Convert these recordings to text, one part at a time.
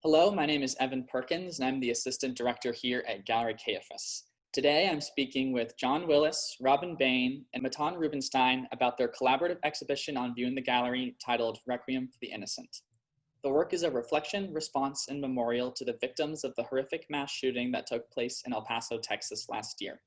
Hello, my name is Evan Perkins, and I'm the Assistant Director here at Gallery KFS. Today, I'm speaking with John Willis, Robin Behn, and Matan Rubinstein about their collaborative exhibition on view in the gallery titled Requiem for the Innocent. The work is a reflection, response, and memorial to the victims of the horrific mass shooting that took place in El Paso, Texas last year.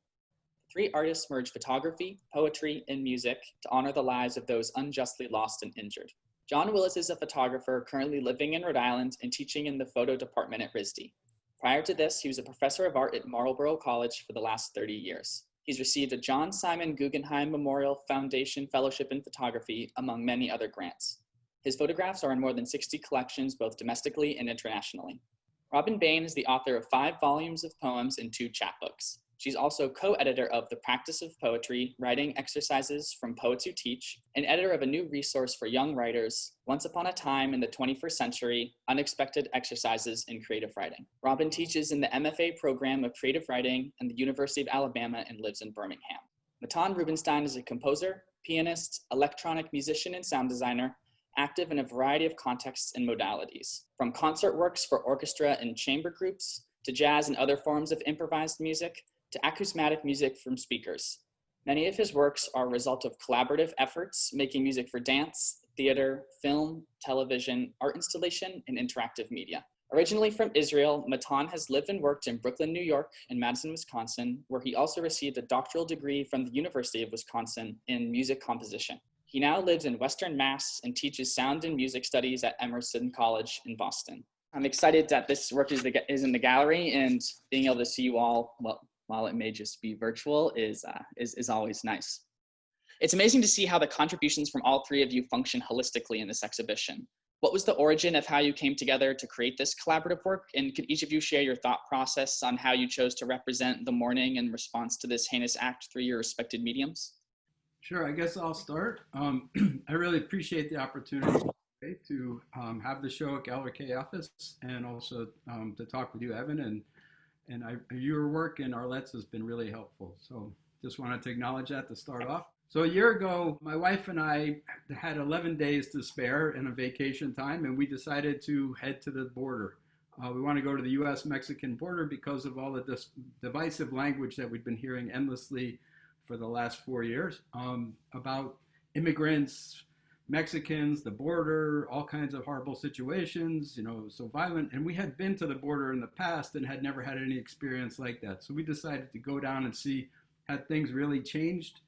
Three artists merge photography, poetry, and music to honor the lives of those unjustly lost and injured. John Willis is a photographer currently living in Rhode Island and teaching in the photo department at RISD. Prior to this, he was a professor of art at Marlborough College for the last 30 years. He's received a John Simon Guggenheim Memorial Foundation Fellowship in Photography, among many other grants. His photographs are in more than 60 collections, both domestically and internationally. Robin Behn is the author of 5 volumes of poems and 2 chapbooks. She's also co-editor of The Practice of Poetry, Writing Exercises from Poets Who Teach, and editor of a new resource for young writers, Once Upon a Time in the 21st Century, Unexpected Exercises in Creative Writing. Robin teaches in the MFA program of Creative Writing at the University of Alabama and lives in Birmingham. Matan Rubinstein is a composer, pianist, electronic musician, and sound designer, active in a variety of contexts and modalities, from concert works for orchestra and chamber groups, to jazz and other forms of improvised music, to acousmatic music from speakers. Many of his works are a result of collaborative efforts, making music for dance, theater, film, television, art installation, and interactive media. Originally from Israel, Matan has lived and worked in Brooklyn, New York, and Madison, Wisconsin, where he also received a doctoral degree from the University of Wisconsin in music composition. He now lives in Western Mass and teaches sound and music studies at Emerson College in Boston. I'm excited that this work is in the gallery, and being able to see you all, while it may just be virtual, is always nice. It's amazing to see how the contributions from all three of you function holistically in this exhibition. What was the origin of how you came together to create this collaborative work? And could each of you share your thought process on how you chose to represent the mourning in response to this heinous act through your respected mediums? Sure, I guess I'll start. I really appreciate the opportunity today to have the show at Gallery K office, and also to talk with you, Evan, and your work and Arlette's has been really helpful. So just wanted to acknowledge that to start off. So a year ago, my wife and I had 11 days to spare in a vacation time, and we decided to head to the border. We want to go to the US-Mexican border because of all the divisive language that we've been hearing endlessly for the last 4 years about immigrants, Mexicans, the border, all kinds of horrible situations, so violent. And we had been to the border in the past and had never had any experience like that. So we decided to go down and see, had things really changed,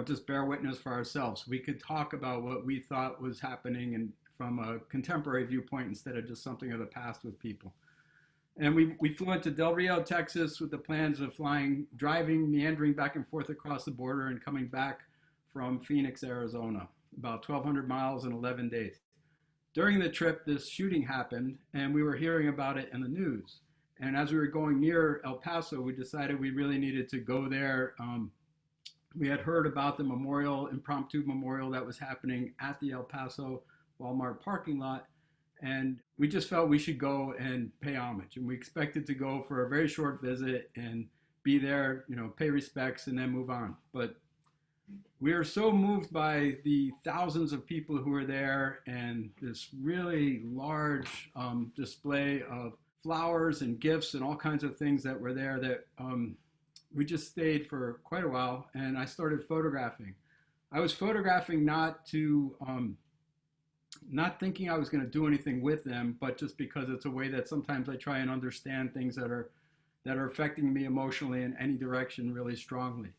just bear witness for ourselves. We could talk about what we thought was happening and from a contemporary viewpoint instead of just something of the past with people. And we flew into Del Rio, Texas with the plans of driving, meandering back and forth across the border and coming back from Phoenix, Arizona, about 1,200 miles in 11 days. During the trip, this shooting happened, and we were hearing about it in the news. And as we were going near El Paso, we decided we really needed to go there. We had heard about the impromptu memorial that was happening at the El Paso Walmart parking lot, and we just felt we should go and pay homage. And we expected to go for a very short visit and be there, pay respects and then move on. But we are so moved by the thousands of people who were there and this really large display of flowers and gifts and all kinds of things that were there that we just stayed for quite a while, and I started photographing. I was photographing not thinking I was going to do anything with them, but just because it's a way that sometimes I try and understand things that are affecting me emotionally in any direction really strongly.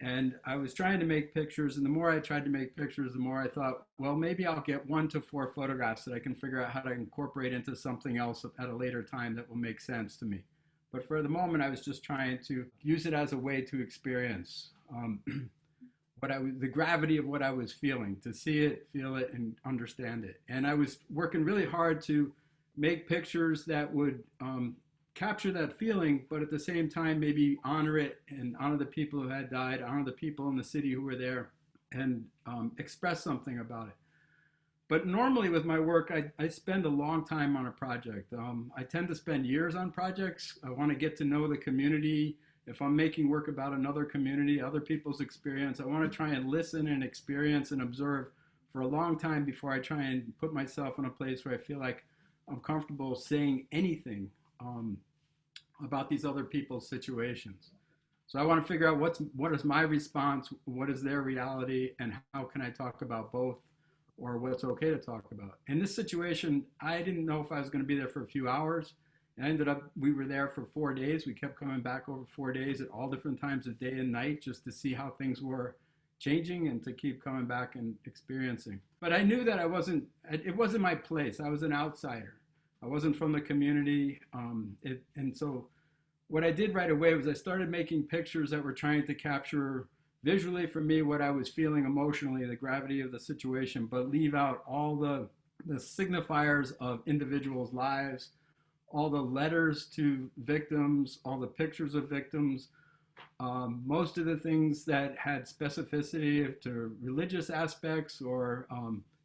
And I was trying to make pictures, and the more I tried to make pictures, the more I thought, well, maybe I'll get 1 to 4 photographs that I can figure out how to incorporate into something else at a later time that will make sense to me. But for the moment, I was just trying to use it as a way to experience the gravity of what I was feeling, to see it, feel it, and understand it. And I was working really hard to make pictures that would capture that feeling, but at the same time, maybe honor it and honor the people who had died, honor the people in the city who were there, and express something about it. But normally with my work, I spend a long time on a project. I tend to spend years on projects. I want to get to know the community. If I'm making work about another community, other people's experience, I want to try and listen and experience and observe for a long time before I try and put myself in a place where I feel like comfortable saying anything about these other people's situations. So I want to figure out what is my response, what is their reality, and how can I talk about both, or what's okay to talk about. In this situation, I didn't know if I was going to be there for a few hours. And we were there for 4 days. We kept coming back over 4 days at all different times of day and night just to see how things were changing and to keep coming back and experiencing. But I knew that it wasn't my place. I was an outsider. I wasn't from the community. And so what I did right away was I started making pictures that were trying to capture visually for me what I was feeling emotionally, the gravity of the situation, but leave out all the signifiers of individuals' lives, all the letters to victims, all the pictures of victims, most of the things that had specificity to religious aspects or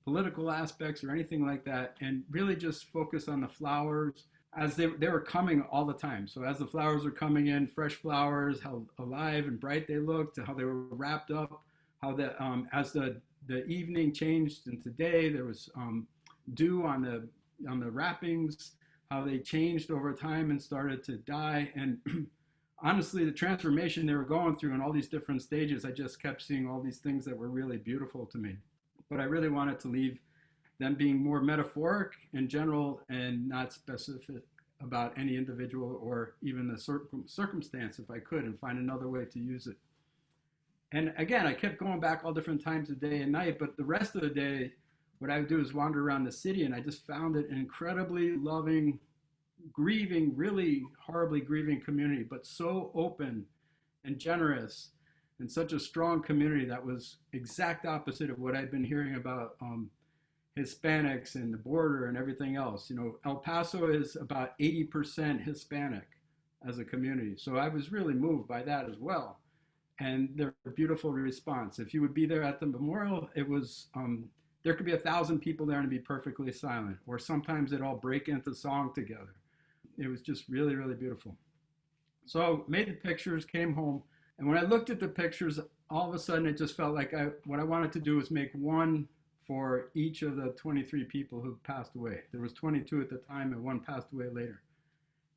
political aspects or anything like that, and really just focus on the flowers as they were coming all the time. So as the flowers were coming in, fresh flowers, how alive and bright they looked, how they were wrapped up, how as the evening changed into day, there was dew on the wrappings, how they changed over time and started to die. And honestly, the transformation they were going through in all these different stages, I just kept seeing all these things that were really beautiful to me. But I really wanted to leave them being more metaphoric in general and not specific about any individual or even the circumstance if I could, and find another way to use it. And again, I kept going back all different times of day and night, but the rest of the day, what I would do is wander around the city, and I just found it an incredibly loving, grieving, really horribly grieving community, but so open and generous, and such a strong community that was exact opposite of what I'd been hearing about Hispanics and the border and everything else. You know, El Paso is about 80% Hispanic as a community. So I was really moved by that as well. And their beautiful response. If you would be there at the memorial, it was, there could be 1,000 people there and be perfectly silent, or sometimes they'd all break into song together. It was just really, really beautiful. So made the pictures, came home, and when I looked at the pictures, all of a sudden it just felt like what I wanted to do was make one for each of the 23 people who passed away. There was 22 at the time, and one passed away later.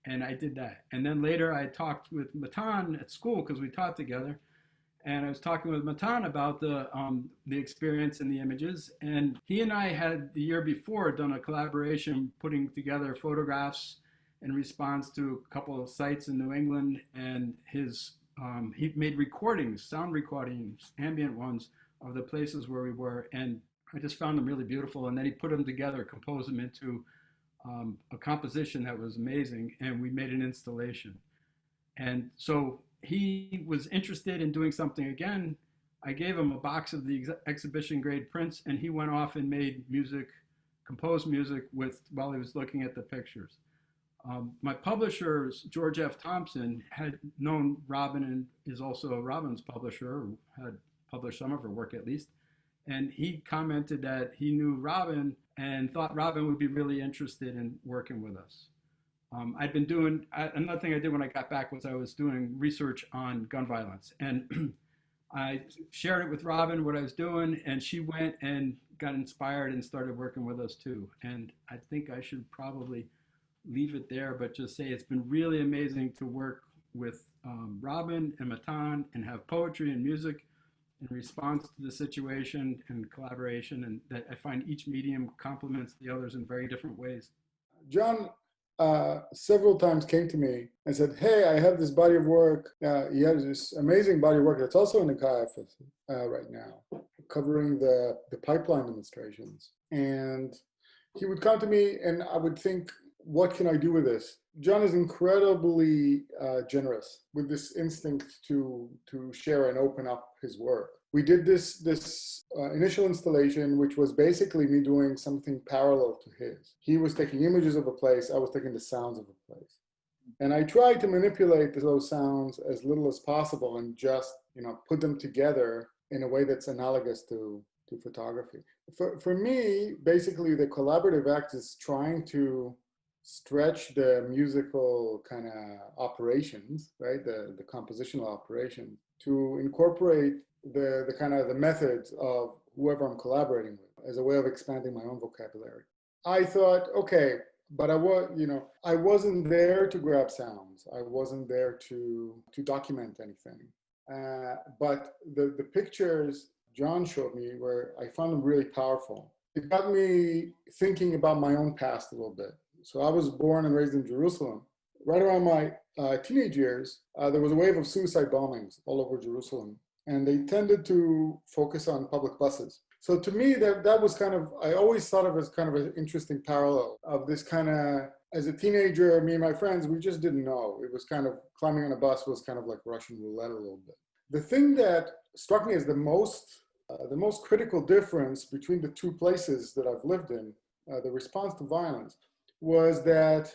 And I did that. And then later I talked with Matan at school, because we taught together. And I was talking with Matan about the experience and the images. And he and I had the year before done a collaboration putting together photographs in response to a couple of sites in New England. And he made recordings, sound recordings, ambient ones, of the places where we were. And I just found them really beautiful. And then he put them together, composed them into a composition that was amazing. And we made an installation. And so he was interested in doing something again. I gave him a box of the exhibition grade prints, and he went off and made music, composed music while he was looking at the pictures. My publisher, George F. Thompson, had known Robin and is also Robin's publisher, had published some of her work at least. And he commented that he knew Robin and thought Robin would be really interested in working with us. I'd been doing, another thing I did when I got back was I was doing research on gun violence. And I shared it with Robin, what I was doing, and she went and got inspired and started working with us too. And I think I should probably leave it there, but just say it's been really amazing to work with Robin and Matan and have poetry and music in response to the situation and collaboration, and that I find each medium complements the others in very different ways. John several times came to me and said, hey, I have this body of work. He has this amazing body of work that's also in the Caiaphas right now, covering the pipeline demonstrations. And he would come to me and I would think, what can I do with this? John is incredibly generous with this instinct to share and open up his work. We did this initial installation, which was basically me doing something parallel to his. He was taking images of a place, I was taking the sounds of a place. And I tried to manipulate those sounds as little as possible and just, put them together in a way that's analogous to photography. For me, basically the collaborative act is trying to stretch the musical kind of operations, right? The compositional operations, to incorporate the kind of the methods of whoever I'm collaborating with as a way of expanding my own vocabulary. I thought, okay, but I wasn't there to grab sounds. I wasn't there to document anything. But the pictures John showed me I found them really powerful. It got me thinking about my own past a little bit. So I was born and raised in Jerusalem. Right around my teenage years, there was a wave of suicide bombings all over Jerusalem, and they tended to focus on public buses. So to me, that was I always thought of it as kind of an interesting parallel of this kind of, as a teenager, me and my friends, we just didn't know. It was kind of, climbing on a bus was kind of like Russian roulette a little bit. The thing that struck me as the most critical difference between the two places that I've lived in, the response to violence, was that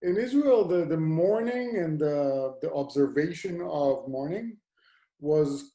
in Israel, the mourning and the observation of mourning was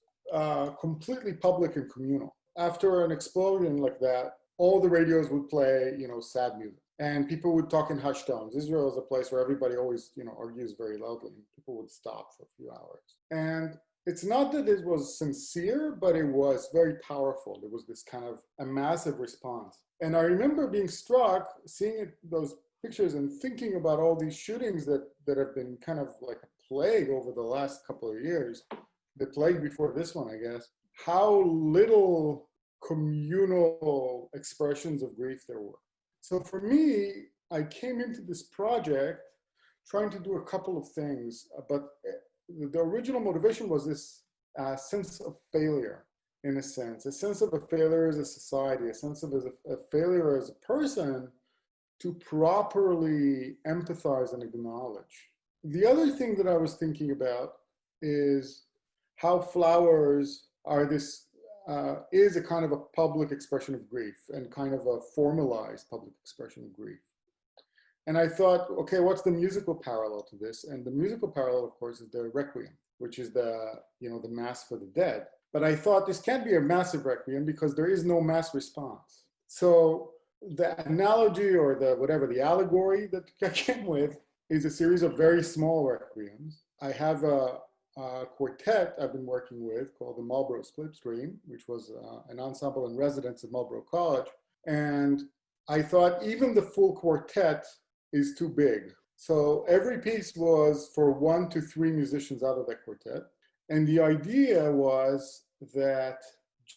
completely public and communal. After an explosion like that, all the radios would play, sad music, and people would talk in hushed tones. Israel is a place where everybody always, argues very loudly. People would stop for a few hours, and it's not that it was sincere, but it was very powerful. There was this kind of a massive response, and I remember being struck, seeing those pictures and thinking about all these shootings that have been kind of like a plague over the last couple of years, the plague before this one, I guess, how little communal expressions of grief there were. So for me, I came into this project trying to do a couple of things, but the original motivation was this sense of failure, in a sense of a failure as a society, a sense of a failure as a person to properly empathize and acknowledge. The other thing that I was thinking about is how flowers are is a kind of a public expression of grief and kind of a formalized public expression of grief. And I thought, okay, what's the musical parallel to this? And the musical parallel, of course, is the Requiem, which is the Mass for the Dead. But I thought this can't be a massive Requiem because there is no mass response. So the analogy or the allegory that I came with is a series of very small Requiems. I have a quartet I've been working with called the Marlborough Splitstream, which was an ensemble in residence at Marlborough College. And I thought even the full quartet is too big. So every piece was for 1 to 3 musicians out of that quartet. And the idea was that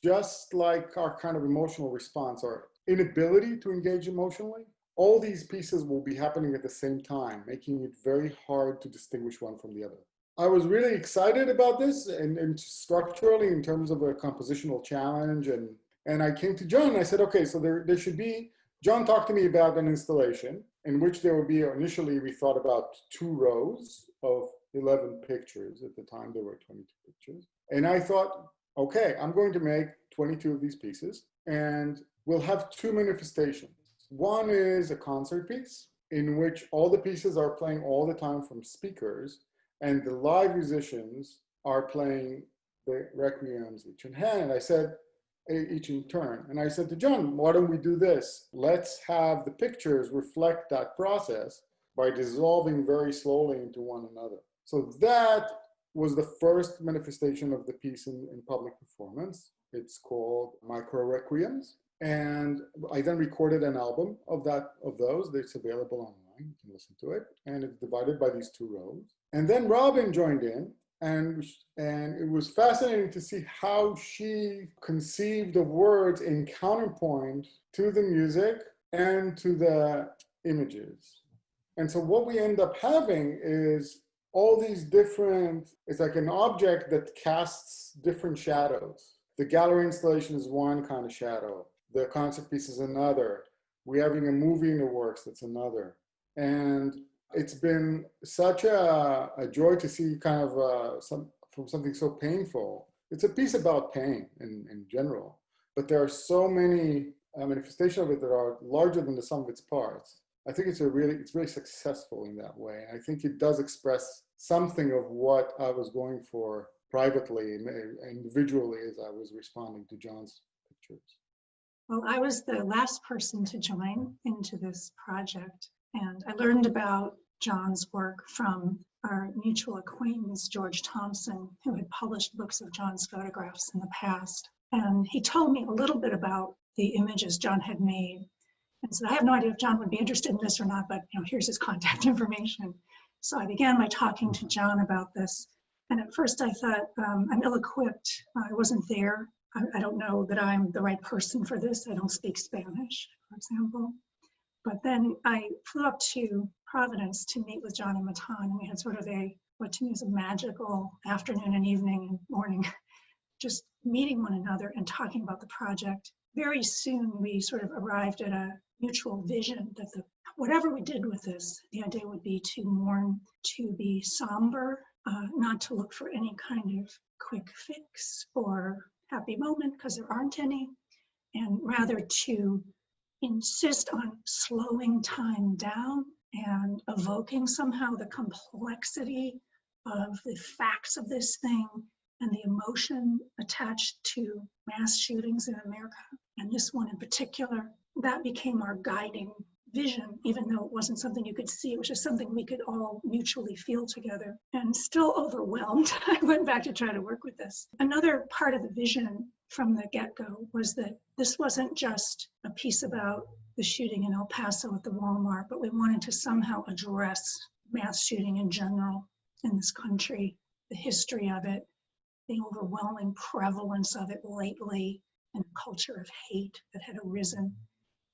just like our kind of emotional response, our inability to engage emotionally, all these pieces will be happening at the same time, making it very hard to distinguish one from the other. I was really excited about this and structurally in terms of a compositional challenge. And I came to John and I said, okay, so there should be, John talked to me about an installation in which there would be, initially we thought about 2 rows of 11 pictures. At the time, there were 22 pictures. And I thought, okay, I'm going to make 22 of these pieces and we'll have 2 manifestations. One is a concert piece in which all the pieces are playing all the time from speakers, and the live musicians are playing the requiems each in hand. And I said, each in turn. And I said to John, why don't we do this? Let's have the pictures reflect that process by dissolving very slowly into one another. So that was the first manifestation of the piece in public performance. It's called Micro Requiems. And I then recorded an album of those. It's available online. You can listen to it. And it's divided by these 2 rows. And then Robin joined in, and it was fascinating to see how she conceived of words in counterpoint to the music and to the images. And so what we end up having is all these different, it's like an object that casts different shadows. The gallery installation is one kind of shadow. The concert piece is another. We're having a movie in the works that's another. And it's been such a joy to see kind of from something so painful. It's a piece about pain in general, but there are so many manifestations of it that are larger than the sum of its parts. I think it's really successful in that way. I think it does express something of what I was going for privately and individually as I was responding to John's pictures. Well, I was the last person to join into this project, and I learned about John's work from our mutual acquaintance, George Thompson, who had published books of John's photographs in the past. And he told me a little bit about the images John had made. and said, I have no idea if John would be interested in this or not, but here's his contact information. So I began by talking to John about this. And at first I thought, I'm ill-equipped. I wasn't there. I don't know that I'm the right person for this. I don't speak Spanish, for example. But then I flew up to Providence to meet with John and Matan, and we had sort of what to me is a magical afternoon and evening and morning, just meeting one another and talking about the project. Very soon we sort of arrived at a mutual vision that whatever we did with this, the idea would be to mourn, to be somber, not to look for any kind of quick fix or happy moment, because there aren't any, and rather to insist on slowing time down and evoking somehow the complexity of the facts of this thing and the emotion attached to mass shootings in America, and this one in particular. That became our guiding vision, even though it wasn't something you could see. It was just something we could all mutually feel together. And still overwhelmed, I went back to try to work with this. Another part of the vision from the get-go was that this wasn't just a piece about the shooting in El Paso at the Walmart, but we wanted to somehow address mass shooting in general in this country, the history of it, the overwhelming prevalence of it lately, and a culture of hate that had arisen,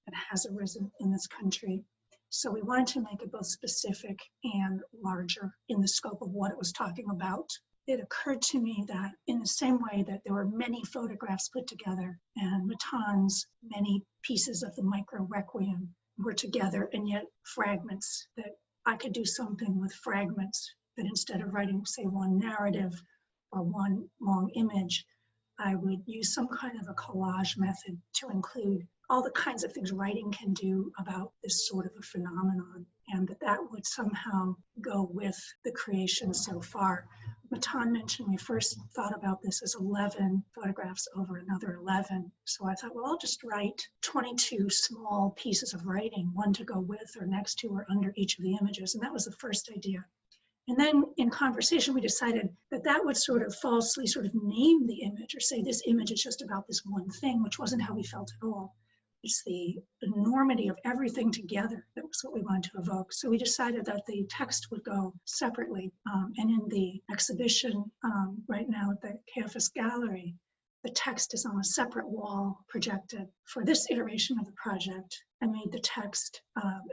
that has arisen in this country. So we wanted to make it both specific and larger in the scope of what it was talking about. It occurred to me that in the same way that there were many photographs put together and Matan's many pieces of the micro Requiem were together, and yet fragments, that I could do something with fragments, that instead of writing, say, one narrative or one long image, I would use some kind of a collage method to include all the kinds of things writing can do about this sort of a phenomenon, and that would somehow go with the creation so far. Matan mentioned we first thought about this as 11 photographs over another 11. So I thought, well, I'll just write 22 small pieces of writing, one to go with or next to or under each of the images. And that was the first idea. And then in conversation, we decided that that would sort of falsely sort of name the image or say this image is just about this one thing, which wasn't how we felt at all. It's the enormity of everything together that was what we wanted to evoke. So we decided that the text would go separately. And in the exhibition right now at the KFS Gallery, the text is on a separate wall projected. For this iteration of the project, I made the text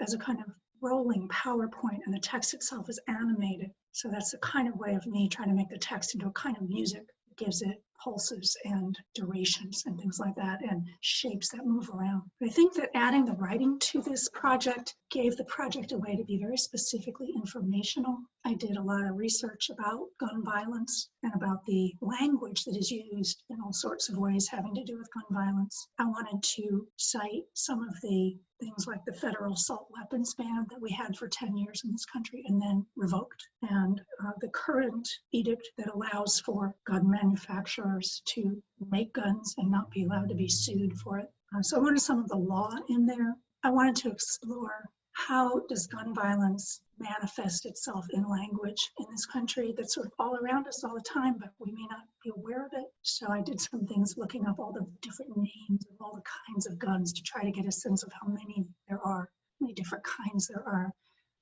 as a kind of rolling PowerPoint, and the text itself is animated. So that's a kind of way of me trying to make the text into a kind of music. It gives it pulses and durations and things like that, and shapes that move around. But I think that adding the writing to this project gave the project a way to be very specifically informational. I did a lot of research about gun violence and about the language that is used in all sorts of ways having to do with gun violence. I wanted to cite some of the things like the federal assault weapons ban that we had for 10 years in this country and then revoked, and the current edict that allows for gun manufacturers to make guns and not be allowed to be sued for it. So I wanted some of the law in there. I wanted to explore how does gun violence manifest itself in language in this country that's sort of all around us all the time, but we may not be aware of it. So I did some things looking up all the different names of all the kinds of guns to try to get a sense of how many there are, how many different kinds there are.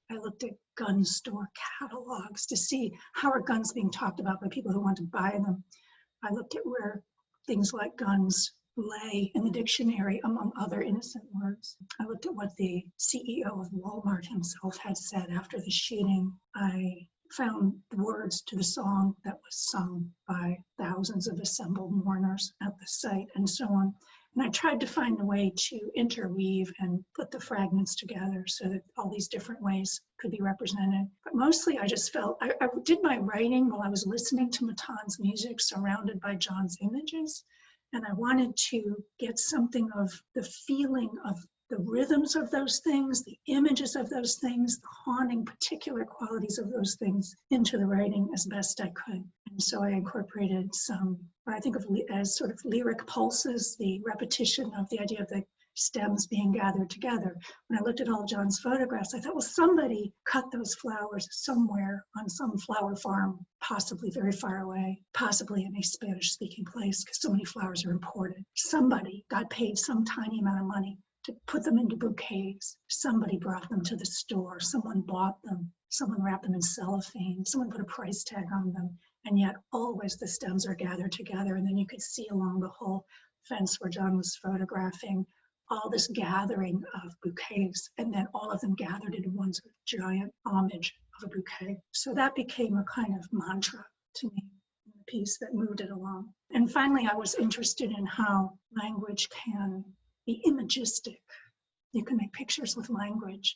I looked at gun store catalogs to see how are guns being talked about by people who want to buy them. I looked at where things like guns lay in the dictionary among other innocent words. I looked at what the CEO of Walmart himself had said after the shooting. I found the words to the song that was sung by thousands of assembled mourners at the site and so on. And I tried to find a way to interweave and put the fragments together so that all these different ways could be represented. But mostly I just felt, I did my writing while I was listening to Matan's music surrounded by John's images. And I wanted to get something of the feeling of the rhythms of those things, the images of those things, the haunting particular qualities of those things into the writing as best I could. And so I incorporated some, what I think of as sort of lyric pulses, the repetition of the idea of the stems being gathered together. When I looked at all John's photographs, I thought, well, somebody cut those flowers somewhere on some flower farm, possibly very far away, possibly in a Spanish-speaking place, because so many flowers are imported. Somebody got paid some tiny amount of money to put them into bouquets. Somebody brought them to the store, someone bought them, someone wrapped them in cellophane, someone put a price tag on them, and yet always the stems are gathered together. And then you could see along the whole fence where John was photographing all this gathering of bouquets, and then all of them gathered into one sort of giant homage of a bouquet. So that became a kind of mantra to me, a piece that moved it along. And finally, I was interested in how language can be imagistic. You can make pictures with language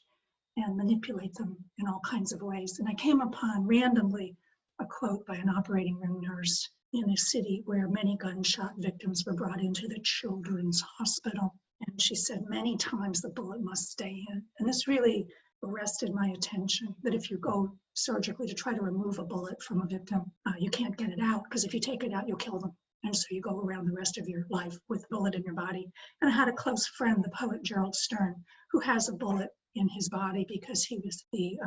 and manipulate them in all kinds of ways. And I came upon randomly a quote by an operating room nurse in a city where many gunshot victims were brought into the children's hospital. And she said, many times the bullet must stay in. And this really arrested my attention, that if you go surgically to try to remove a bullet from a victim, you can't get it out, because if you take it out, you'll kill them. And so you go around the rest of your life with a bullet in your body. And I had a close friend, the poet Gerald Stern, who has a bullet in his body because he was the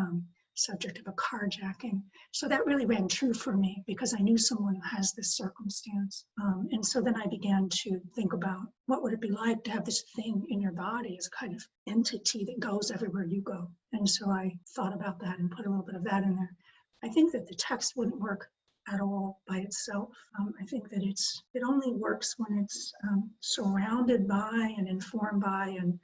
subject of a carjacking. So that really rang true for me, because I knew someone who has this circumstance. And so then I began to think about what would it be like to have this thing in your body as a kind of entity that goes everywhere you go. And so I thought about that and put a little bit of that in there. I think that the text wouldn't work at all by itself. I think that it only works when it's surrounded by and informed by and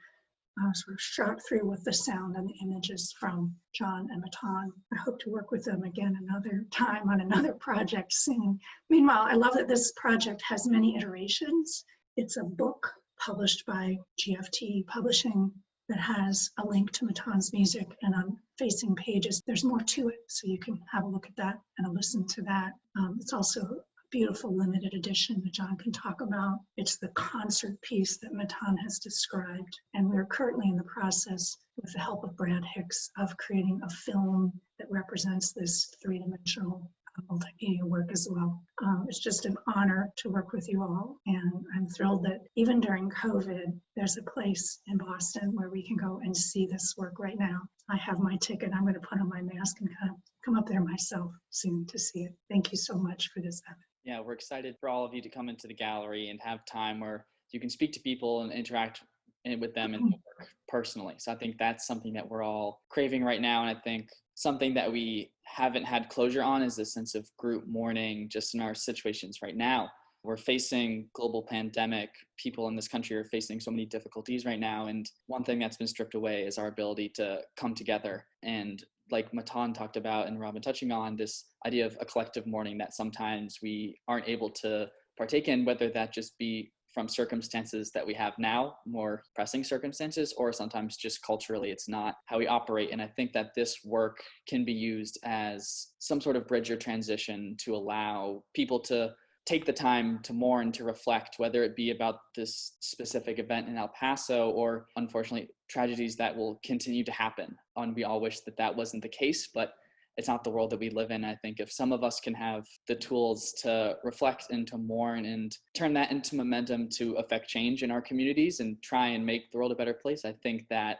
sort of shot through with the sound and the images from John and Matan. I hope to work with them again another time on another project soon. Meanwhile, I love that this project has many iterations. It's a book published by GFT Publishing that has a link to Matan's music, and on facing pages, there's more to it, so you can have a look at that and a listen to that. It's also beautiful limited edition that John can talk about. It's the concert piece that Matan has described. And we're currently in the process, with the help of Brad Hicks, of creating a film that represents this three-dimensional multimedia work as well. It's just an honor to work with you all. And I'm thrilled that even during COVID, there's a place in Boston where we can go and see this work right now. I have my ticket. I'm going to put on my mask and kind of come up there myself soon to see it. Thank you so much for this, Evan. Yeah, we're excited for all of you to come into the gallery and have time where you can speak to people and interact with them and work personally. So I think that's something that we're all craving right now. And I think something that we haven't had closure on is a sense of group mourning just in our situations right now. We're facing global pandemic. People in this country are facing so many difficulties right now. And one thing that's been stripped away is our ability to come together. And like Matan talked about and Robin touching on, this idea of a collective mourning that sometimes we aren't able to partake in, whether that just be from circumstances that we have now, more pressing circumstances, or sometimes just culturally, it's not how we operate. And I think that this work can be used as some sort of bridge or transition to allow people to take the time to mourn, to reflect, whether it be about this specific event in El Paso or unfortunately tragedies that will continue to happen. And we all wish that that wasn't the case, but it's not the world that we live in. I think if some of us can have the tools to reflect and to mourn and turn that into momentum to affect change in our communities and try and make the world a better place, I think that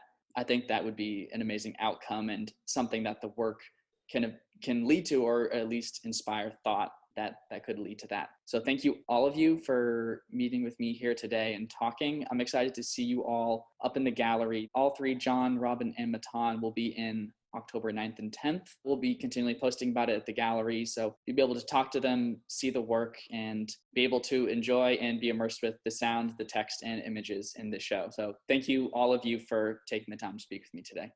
would be an amazing outcome and something that the work can lead to, or at least inspire thought that could lead to that. So thank you, all of you, for meeting with me here today and talking. I'm excited to see you all up in the gallery. All three, John, Robin, and Matan, will be in October 9th and 10th. We'll be continually posting about it at the gallery, so you'll be able to talk to them, see the work, and be able to enjoy and be immersed with the sound, the text, and images in this show. So thank you, all of you, for taking the time to speak with me today.